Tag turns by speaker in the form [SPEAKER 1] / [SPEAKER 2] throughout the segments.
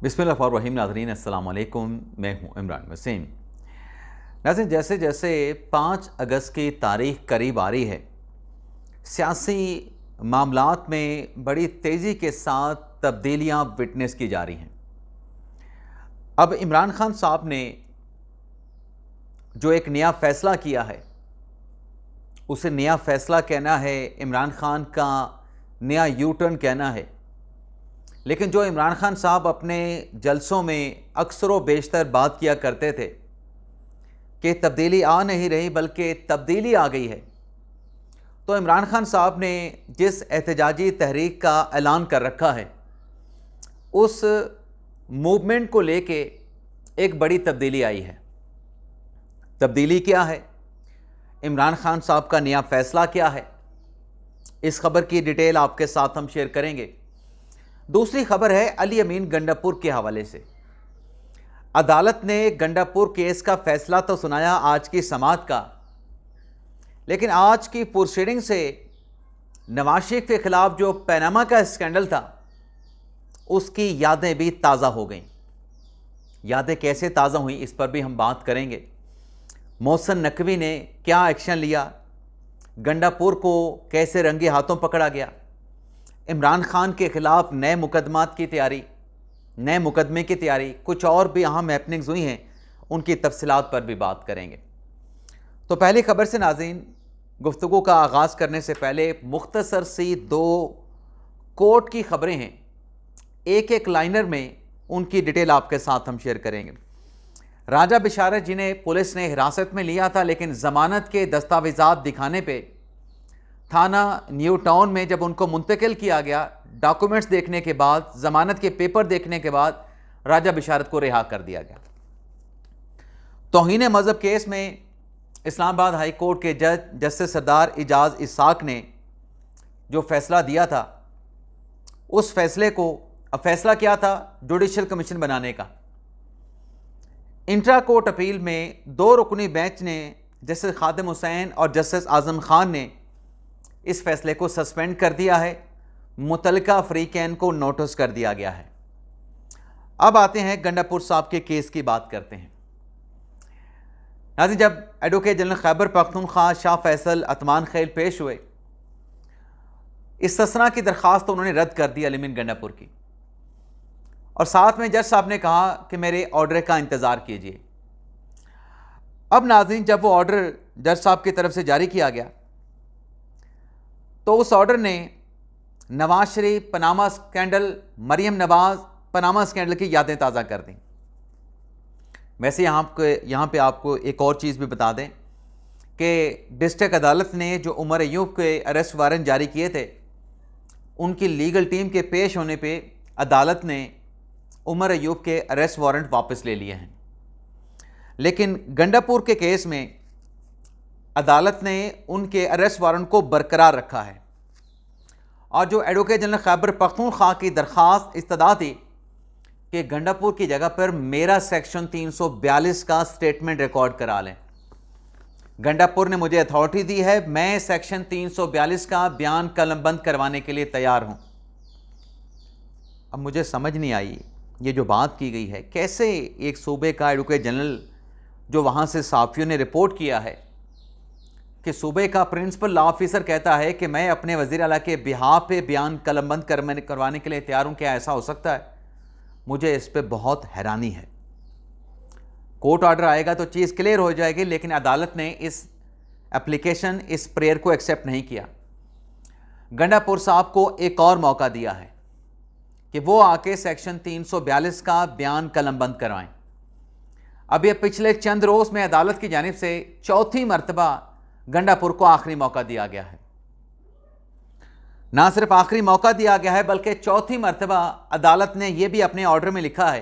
[SPEAKER 1] बिस्मिल्लाहिर्रहमानिर्रहीम। नाज़रीन अस्सलाम वालेकुम, मैं हूँ इमरान वसीम। नाज़रीन, जैसे जैसे 5 अगस्त की तारीख़ करीब आ रही है, सियासी मामलात में बड़ी तेज़ी के साथ तब्दीलियाँ विटनेस की जा रही हैं। अब इमरान खान साहब ने जो एक नया फ़ैसला किया है, उसे नया फ़ैसला कहना है, इमरान खान का नया यू टर्न कहना है। लेकिन जो इमरान खान साहब अपने जलसों में अक्सर व बेशतर बात किया करते थे कि तब्दीली आ नहीं रही बल्कि तब्दीली आ गई है, तो इमरान खान साहब ने जिस एहतजाजी तहरीक का ऐलान कर रखा है, उस मूवमेंट को लेके एक बड़ी तब्दीली आई है। तब्दीली क्या है? इमरान खान साहब का नया फ़ैसला क्या है? इस खबर की डिटेल आपके साथ हम शेयर करेंगे। दूसरी खबर है अली अमीन गंडापुर के हवाले से। अदालत ने गंडापुर केस का फैसला तो सुनाया आज की समाअत का, लेकिन आज की प्रोसीडिंग से नवाज शरीफ के खिलाफ जो पनामा का स्कैंडल था, उसकी यादें भी ताज़ा हो गईं। यादें कैसे ताज़ा हुई, इस पर भी हम बात करेंगे। मोहसिन नकवी ने क्या एक्शन लिया, गंडापुर को कैसे रंगे हाथों पकड़ा गया, इमरान खान के खिलाफ नए मुकदमात की तैयारी, नए मुकदमे की तैयारी, कुछ और भी अहम हैपनिंग्स हुई हैं, उनकी तफसीलात पर भी बात करेंगे। तो पहली खबर से नाज़रीन गुफ्तगू का आगाज़ करने से पहले मुख्तसर सी 2 कोर्ट की खबरें हैं, एक एक लाइनर में उनकी डिटेल आपके साथ हम शेयर करेंगे। राजा बिशारत जिन्हें पुलिस ने हिरासत में लिया था, लेकिन ज़मानत के दस्तावेज़ात दिखाने पे थाना न्यू टाउन में जब उनको मुंतकिल किया गया, डॉक्यूमेंट्स देखने के बाद, ज़मानत के पेपर देखने के बाद राजा बिशारत को रिहा कर दिया गया। तौहीन मज़हब केस में इस्लामाबाद हाई कोर्ट के जज जस्टिस सरदार इजाज़ इसाक ने जो फैसला दिया था, उस फैसले को, अब फैसला क्या था? जुडिशल कमीशन बनाने का। इंट्रा कोर्ट अपील में 2 रुकनी बेंच ने जस्टिस खादिम हुसैन और जस्टिस आज़म खान ने इस फैसले को सस्पेंड कर दिया है, मुतलका फ्रीकैन को नोटिस कर दिया गया है। अब आते हैं गंडापुर साहब के केस की बात करते हैं। नाज़रीन, जब एडवोकेट जनरल खैबर पख्तूनख्वा शाह फैसल अतमान खैल पेश हुए, इस्तिस्ना की दरख्वास्त तो उन्होंने रद्द कर दी अली अमीन गंडापुर की, और साथ में जज साहब ने कहा कि मेरे ऑर्डर का इंतज़ार कीजिए। अब नाज़रीन, जब वो ऑर्डर जज साहब की तरफ से जारी किया गया, तो उस ऑर्डर ने Nawaz Sharif, Panama scandal, Maryam Nawaz, Panama scandal की यादें ताज़ा कर दी। वैसे यहाँ पे आपको एक और चीज़ भी बता दें कि डिस्ट्रिक्ट अदालत ने जो उमर अयूब के अरेस्ट वारंट जारी किए थे, उनकी लीगल टीम के पेश होने पे अदालत ने उमर अयूब के अरेस्ट वारंट वापस ले लिए हैं। लेकिन गंडापुर के केस में अदालत ने उनके अरेस्ट वारंट को बरकरार रखा है, और जो एडवोकेट जनरल खैबर पख्तूनख्वा की दरख्वास्त इस्तदा थी कि गंडापुर की जगह पर मेरा सेक्शन 342 का स्टेटमेंट रिकॉर्ड करा लें, गंडापुर ने मुझे अथॉरिटी दी है, मैं सेक्शन 342 का बयान कलमबंद करवाने के लिए तैयार हूं। अब मुझे समझ नहीं आई ये जो बात की गई है, कैसे एक सूबे का एडवोकेट जनरल जो वहां से साफियों ने रिपोर्ट किया है कि सूबे का प्रिंसिपल लॉ ऑफिसर कहता है कि मैं अपने वज़ीर आला के बिहाफ पे बयान कलमबंद करवाने के लिए तैयार हूं, क्या ऐसा हो सकता है? मुझे इस पे बहुत हैरानी है। कोर्ट ऑर्डर आएगा तो चीज़ क्लियर हो जाएगी, लेकिन अदालत ने इस एप्लीकेशन, इस प्रेयर को एक्सेप्ट नहीं किया। गंडापुर साहब को एक और मौका दिया है कि वो आके सेक्शन 342 का बयान कलमबंद करवाएं। अब ये पिछले चंद रोज़ में अदालत की जानिब से चौथी मरतबा गंडापुर को आखिरी मौका दिया गया है। ना सिर्फ आखिरी मौका दिया गया है, बल्कि चौथी मरतबा अदालत ने यह भी अपने ऑर्डर में लिखा है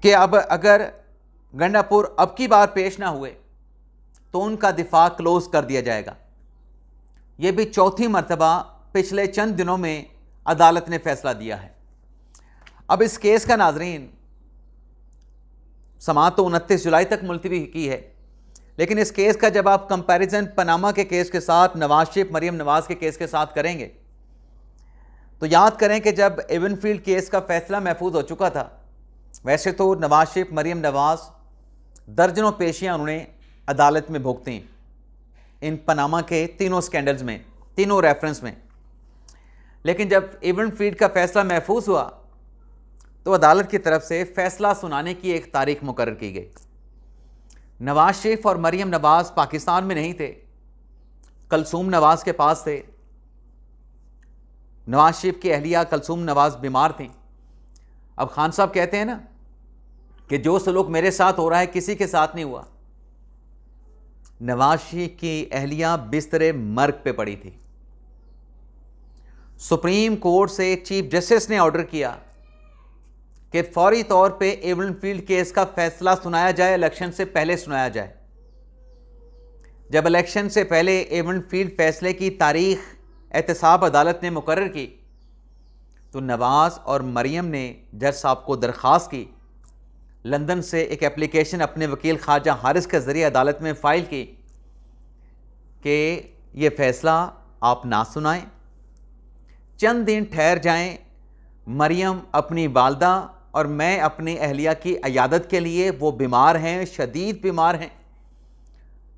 [SPEAKER 1] कि अब अगर गंडापुर अब की बार पेश ना हुए तो उनका दिफा क्लोज कर दिया जाएगा। यह भी चौथी मरतबा पिछले चंद दिनों में अदालत ने फैसला दिया है। अब इस केस का नाजरीन समाअत तो 29 जुलाई तक मुलतवी की है, लेकिन इस केस का जब आप कंपैरिजन पनामा के केस के साथ, नवाज शरीफ, मरीम नवाज के केस के साथ करेंगे, तो याद करें कि जब एवनफील्ड केस का फैसला महफूज हो चुका था, वैसे तो नवाज शरीफ, मरीम नवाज दर्जनों पेशियां उन्होंने अदालत में भुगती इन पनामा के तीनों स्कैंडल्स में, तीनों रेफरेंस में। लेकिन जब एवनफील्ड का फैसला महफूज हुआ तो अदालत की तरफ से फैसला सुनाने की एक तारीख मुकर्रर की गई। नवाज शरीफ और मरीम नवाज पाकिस्तान में नहीं थे, कलसूम नवाज के पास थे। नवाज शरीफ की अहलिया कलसूम नवाज बीमार थी। अब खान साहब कहते हैं ना कि जो सलूक मेरे साथ हो रहा है किसी के साथ नहीं हुआ। नवाज शरीफ की अहलिया बिस्तरे मर्ग पे पड़ी थी। सुप्रीम कोर्ट से चीफ जस्टिस ने ऑर्डर किया कि फौरी तौर पे एवनफील्ड केस का फैसला सुनाया जाए, इलेक्शन से पहले सुनाया जाए। जब इलेक्शन से पहले एवनफील्ड फैसले की तारीख एहतसाब अदालत ने मुकर्रर की तो नवाज और मरियम ने जज साहब को दरख्वास्त की, लंदन से एक एप्लीकेशन अपने वकील ख्वाजा हारिस के ज़रिए अदालत में फ़ाइल की कि ये फ़ैसला आप ना सुनाएं, चंद दिन ठहर जाएं, मरियम अपनी वालदा और मैं अपनी अहलिया की अयादत के लिए, वो बीमार हैं, शदीद बीमार हैं,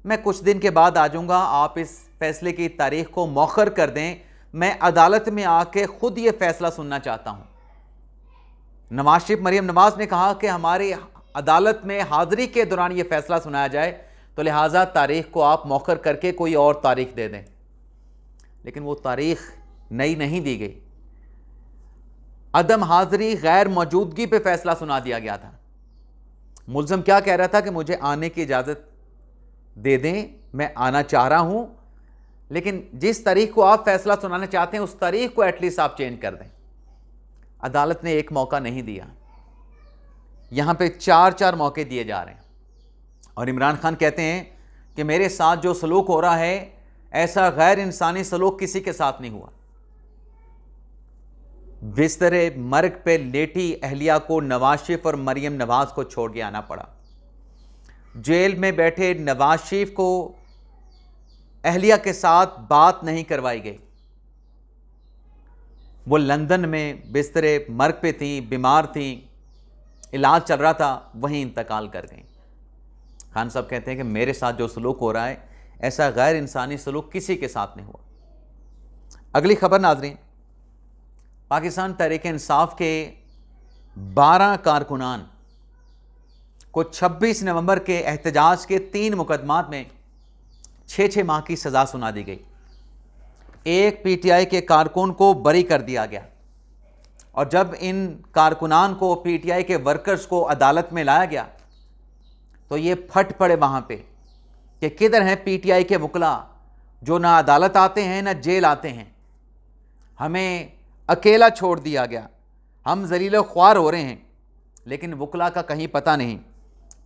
[SPEAKER 1] मैं कुछ दिन के बाद आ जाऊँगा, आप इस फैसले की तारीख को मौखर कर दें, मैं अदालत में आके ख़ुद ये फ़ैसला सुनना चाहता हूँ। नवाज शरीफ, मरियम नवाज ने कहा कि हमारी अदालत में हाज़िरी के दौरान ये फ़ैसला सुनाया जाए, तो लिहाजा तारीख़ को आप मौखर करके कोई और तारीख़ दे दें। लेकिन वो तारीख़ नई नहीं दी गई। अदम हाज़िरी, गैर मौजूदगी पे फ़ैसला सुना दिया गया था। मुल्ज़म क्या कह रहा था कि मुझे आने की इजाज़त दे दें, मैं आना चाह रहा हूँ, लेकिन जिस तारीख को आप फैसला सुनाना चाहते हैं उस तारीख को एटलीस्ट आप चेंज कर दें। अदालत ने एक मौका नहीं दिया, यहाँ पे 4-4 मौके दिए जा रहे हैं। और इमरान खान कहते हैं कि मेरे साथ जो सलूक हो रहा है ऐसा गैर इंसानी सलूक किसी के साथ नहीं हुआ। बिस्तरे मर्ग पे लेटी अहलिया को नवाज शरीफ और मरियम नवाज को छोड़ के आना पड़ा। जेल में बैठे नवाज शरीफ को अहलिया के साथ बात नहीं करवाई गई। वो लंदन में बिस्तरे मर्ग पे थी, बीमार थी, इलाज चल रहा था, वहीं इंतकाल कर गई। खान साहब कहते हैं कि मेरे साथ जो सलूक हो रहा है ऐसा गैर इंसानी सलूक किसी के साथ नहीं हुआ। अगली खबर नाज़रीन, पाकिस्तान तहरीक इंसाफ के 12 कारकुनान को 26 नवंबर के एहतजाज के 3 मुकदमात में 6-6 माह की सज़ा सुना दी गई। एक पीटीआई के कारकुन को बरी कर दिया गया और जब इन कारकुनान को, पीटीआई के वर्कर्स को अदालत में लाया गया तो ये फट पड़े वहाँ पे कि किधर हैं पीटीआई के वकला जो ना अदालत आते हैं ना जेल आते हैं, हमें अकेला छोड़ दिया गया, हम ज़लील ख्वार हो रहे हैं। लेकिन वकला का कहीं पता नहीं,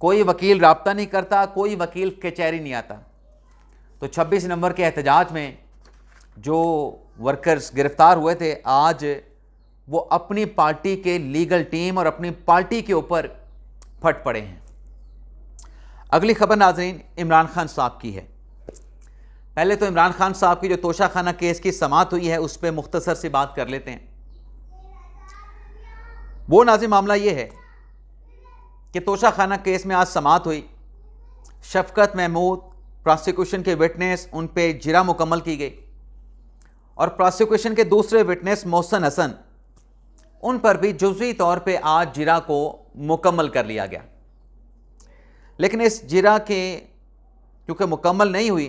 [SPEAKER 1] कोई वकील राब्ता नहीं करता, कोई वकील कचहरी नहीं आता। तो 26 नवंबर के एहतजाज में जो वर्कर्स गिरफ्तार हुए थे, आज वो अपनी पार्टी के लीगल टीम और अपनी पार्टी के ऊपर फट पड़े हैं। अगली खबर नाज़रीन इमरान खान साहब की है। पहले तो इमरान खान साहब की जो तोशाखाना केस की समाअत हुई है उस पर मुख्तसर सी बात कर लेते हैं। वो नाज़रीन मामला ये है कि तोशाखाना केस में आज समाअत हुई। शफकत महमूद प्रोसिक्यूशन के विटनेस, उन पे जिरा मुकम्मल की गई और प्रोसिक्यूशन के दूसरे विटनेस मोहसिन हसन, उन पर भी जुज़वी तौर पे आज जिरा को मुकम्मल कर लिया गया। लेकिन इस जिरा के क्योंकि मुकम्मल नहीं हुई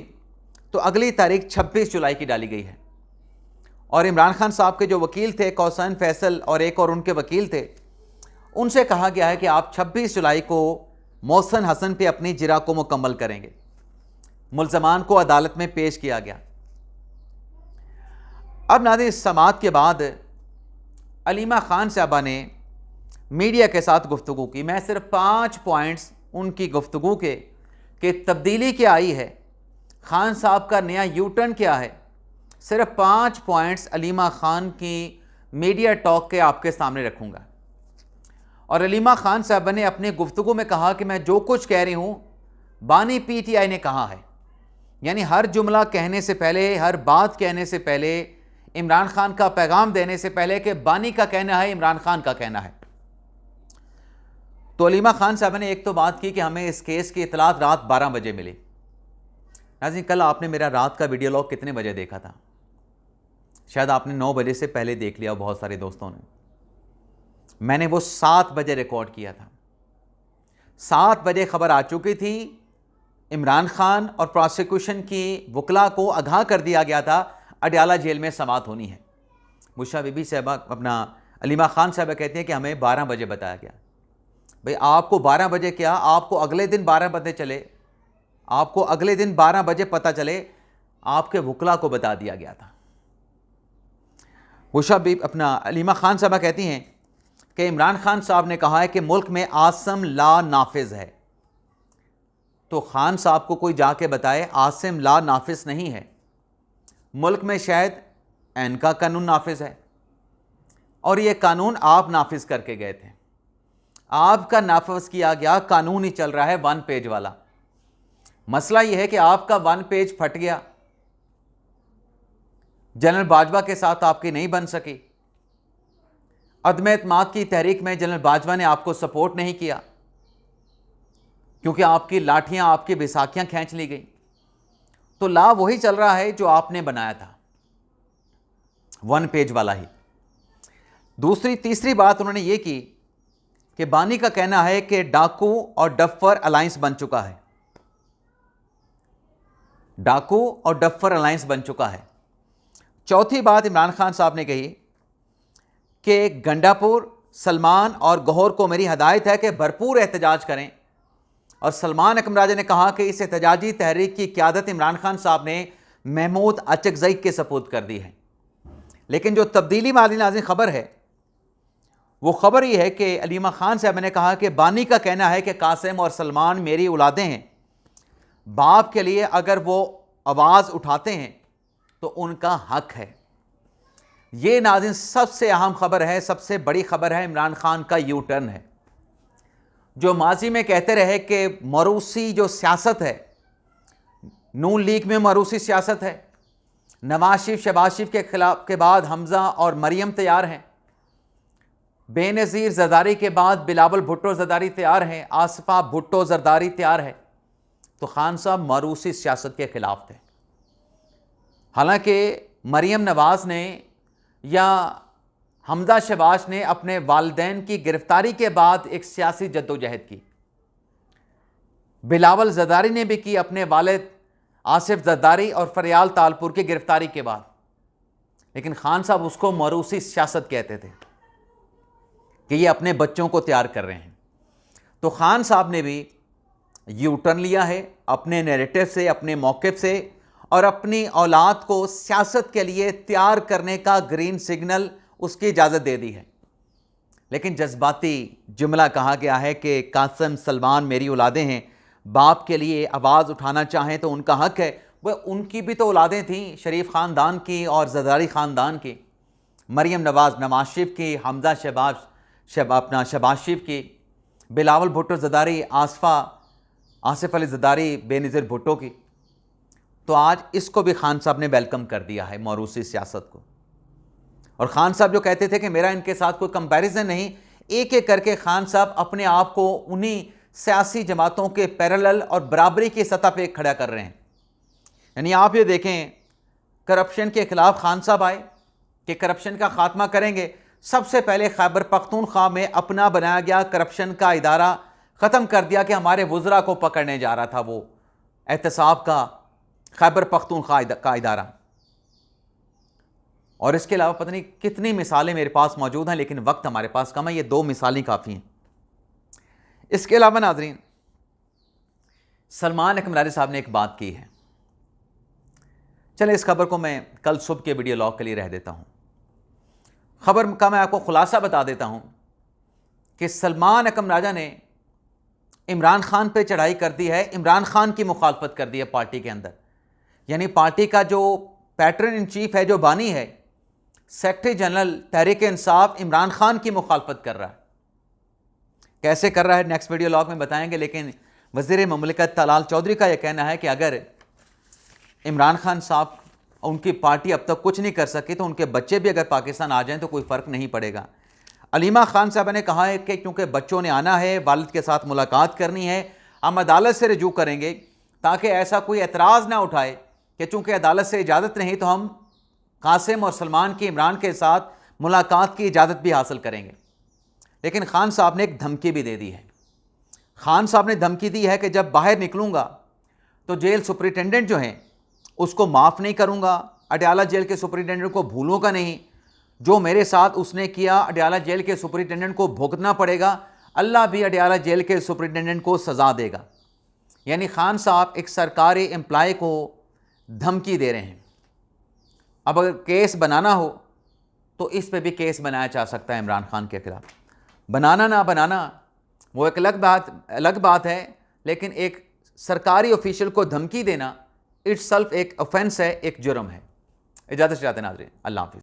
[SPEAKER 1] तो अगली तारीख 26 जुलाई की डाली गई है और इमरान खान साहब के जो वकील थे, कौसैन फैसल और एक और उनके वकील थे, उनसे कहा गया है कि आप 26 जुलाई को मोहसिन हसन पे अपनी जिरा को मुकम्मल करेंगे। मुल्ज़मान को अदालत में पेश किया गया। अब नाज़रीन इस समाअत के बाद अलीमा खान साहबा ने मीडिया के साथ गुफ्तगू की। मैं सिर्फ 5 पॉइंट्स उनकी गुफ्तगू के कि तब्दीली क्या आई है, खान साहब का नया यू टर्न क्या है, सिर्फ 5 पॉइंट्स अलीमा खान की मीडिया टॉक के आपके सामने रखूँगा। और अलीमा खान साहबा ने अपनी गुफ्तगू में कहा कि मैं जो कुछ कह रही हूँ बानी पीटीआई ने कहा है, यानी हर जुमला कहने से पहले, हर बात कहने से पहले इमरान खान का पैगाम देने से पहले कि बानी का कहना है, इमरान खान का कहना है। तो अलीमा खान साहब ने एक तो बात की कि हमें इस केस की इतलात रात 12 बजे मिली। नाज़रीन, कल आपने मेरा रात का वीडियो लॉग कितने बजे देखा था? शायद आपने 9 बजे से पहले देख लिया, बहुत सारे दोस्तों ने। मैंने वो 7 बजे रिकॉर्ड किया था। 7 बजे खबर आ चुकी थी, इमरान खान और प्रोसिक्यूशन की वकला को आगाह कर दिया गया था अडयाला जेल में समाअत होनी है। मुशा बीबी साहबा अपना अलीमा खान साहबा कहती हैं कि हमें 12 बजे बताया गया। भाई आपको 12 बजे क्या, आपको अगले दिन 12 बजे चले, आपको अगले दिन 12 बजे पता चले, आपके वकला को बता दिया गया था। मुशा बीबी अपना अलीमा खान साहबा कहती हैं कि इमरान खान साहब ने कहा है कि मुल्क में आसम ला नाफिज है। तो खान साहब को कोई जाके बताए आसिम ला नाफिज नहीं है, मुल्क में शायद ऐन का कानून नाफिज है और ये कानून आप नाफिज करके गए थे। आपका नाफिज किया गया कानून ही चल रहा है 1 पेज वाला। मसला यह है कि आपका 1 पेज फट गया, जनरल बाजवा के साथ आपकी नहीं बन सकी। अदम एतमाद की तहरीक में जनरल बाजवा ने आपको सपोर्ट नहीं किया क्योंकि आपकी लाठियां, आपकी बैसाखियां खींच ली गई। तो ला वही चल रहा है जो आपने बनाया था, 1 पेज वाला ही। तीसरी बात उन्होंने ये की कि बानी का कहना है कि डाकू और डफर अलायंस बन चुका है। डाकू और डफर अलायंस बन चुका है। चौथी बात इमरान खान साहब ने कही कि गंडापुर, सलमान और गौहर को मेरी हदायत है कि भरपूर एहतजाज करें। और सलमान अकरम राजा ने कहा कि इस एहतजाजी तहरीक की क़यादत इमरान खान साहब ने महमूद अचकज़ई के सपुर्द कर दी है। लेकिन जो तब्दीली वाली नाज़रीन खबर है, वो खबर ये है कि अलीमा खान साहब ने कहा कि बानी का कहना है कि कासिम और सलमान मेरी औलादें हैं, बाप के लिए अगर वो आवाज़ उठाते हैं तो उनका हक है। ये नाज़रीन सबसे अहम खबर है, सबसे बड़ी खबर है। इमरान खान का यू टर्न है। जो माजी में कहते रहे कि मरूसी जो सियासत है, नून लीग में मरूसी सियासत है, नवाज शरीफ शहबाज शरीफ के खिलाफ के बाद हमजा और मरियम तैयार हैं, बेनज़ीर ज़रदारी के बाद बिलावल भुट्टो ज़रदारी तैयार हैं, आसफा भुट्टो ज़रदारी तैयार है। तो खान साहब मरूसी सियासत के खिलाफ थे। हालांकि मरियम नवाज ने या हमजा शहबाज ने अपने वालिदैन की गिरफ्तारी के बाद एक सियासी जद्दोजहद की, बिलावल ज़रदारी ने भी की अपने वालिद आसिफ ज़रदारी और फरियाल तालपुर की गिरफ्तारी के बाद। लेकिन खान साहब उसको मरूसी सियासत कहते थे कि ये अपने बच्चों को तैयार कर रहे हैं। तो खान साहब ने भी यू टर्न लिया है अपने नैरेटिव से, अपने मौक़िफ़ से, और अपनी औलाद को सियासत के लिए तैयार करने का ग्रीन सिग्नल, उसकी इजाज़त दे दी है। लेकिन जज्बाती जुमला कहा गया है कि कासिम सलमान मेरी औलादें हैं, बाप के लिए आवाज़ उठाना चाहें तो उनका हक है। वह उनकी भी तो औलादें थीं, शरीफ ख़ानदान की और ज़रदारी ख़ानदान की, मरियम नवाज़ नवाज शरीफ की, हमजा शहबाज शरीफ की, बिलावल भुट्टो ज़रदारी, आसिफ अली ज़रदारी, बेनज़ीर भुट्टो की। तो आज इसको भी खान साहब ने वेलकम कर दिया है, मौरूसी सियासत को। और खान साहब जो कहते थे कि मेरा इनके साथ कोई कंपैरिजन नहीं, एक एक करके खान साहब अपने आप को उन्हीं सियासी जमातों के पैरेलल और बराबरी की सतह पे खड़ा कर रहे हैं। यानी आप ये देखें, करप्शन के खिलाफ खान साहब आए कि करप्शन का खात्मा करेंगे। सबसे पहले खैबर पख्तूनख्वा में अपना बनाया गया करप्शन का इदारा ख़त्म कर दिया कि हमारे वुज़रा को पकड़ने जा रहा था वो एहतसाब का खैबर पख्तूनख्वा का इदारा। और इसके अलावा पता नहीं कितनी मिसालें मेरे पास मौजूद हैं, लेकिन वक्त हमारे पास कम है, ये 2 मिसालें काफ़ी हैं। इसके अलावा नाज़रीन, सलमान अकरम साहब ने एक बात की है। चलें, इस खबर को मैं कल सुबह के वीडियो लॉग के लिए रह देता हूँ। खबर का मैं आपको खुलासा बता देता हूँ कि सलमान अकरम राजा ने इमरान खान पे चढ़ाई कर दी है, इमरान खान की मुखालफत कर दी है पार्टी के अंदर। यानी पार्टी का जो पैटर्न इन चीफ है, जो बानी है, सेक्रेटरी जनरल तहरीक इंसाफ, इमरान खान की मुखालफत कर रहा है। कैसे कर रहा है नेक्स्ट वीडियो लॉग में बताएंगे। लेकिन वज़ीर ममलिकत तलाल चौधरी का यह कहना है कि अगर इमरान खान साहब उनकी पार्टी अब तक कुछ नहीं कर सकी, तो उनके बच्चे भी अगर पाकिस्तान आ जाएं तो कोई फ़र्क नहीं पड़ेगा। अलीमा खान साहब ने कहा है कि क्योंकि बच्चों ने आना है, वालिद के साथ मुलाकात करनी है, हम अदालत से रजू करेंगे ताकि ऐसा कोई एतराज़ ना उठाए कि चूँकि अदालत से इजाज़त नहीं तो हम कासिम और सलमान की इमरान के साथ मुलाकात की इजाज़त भी हासिल करेंगे। लेकिन खान साहब ने एक धमकी भी दे दी है। खान साहब ने धमकी दी है कि जब बाहर निकलूँगा तो जेल सुपरिटेंडेंट जो हैं उसको माफ़ नहीं करूँगा, अडयाला जेल के सुपरिटेंडेंट को भूलूँगा नहीं, जो मेरे साथ उसने किया अडयाला जेल के सुपरिटेंडेंट को भुगतना पड़ेगा, अल्लाह भी अडयाला जेल के सुपरिटेंडेंट को सज़ा देगा। यानी खान साहब एक सरकारी एम्प्लॉय को धमकी दे रहे हैं। अब अगर केस बनाना हो तो इस पे भी केस बनाया जा सकता है इमरान खान के खिलाफ। बनाना ना बनाना वो एक अलग बात है, लेकिन एक सरकारी ऑफिशियल को धमकी देना इट्स सेल्फ एक ऑफेंस है, एक जुर्म है। इजाज़त चाहते हैं नाज़रीन, अल्लाह हाफ़िज़।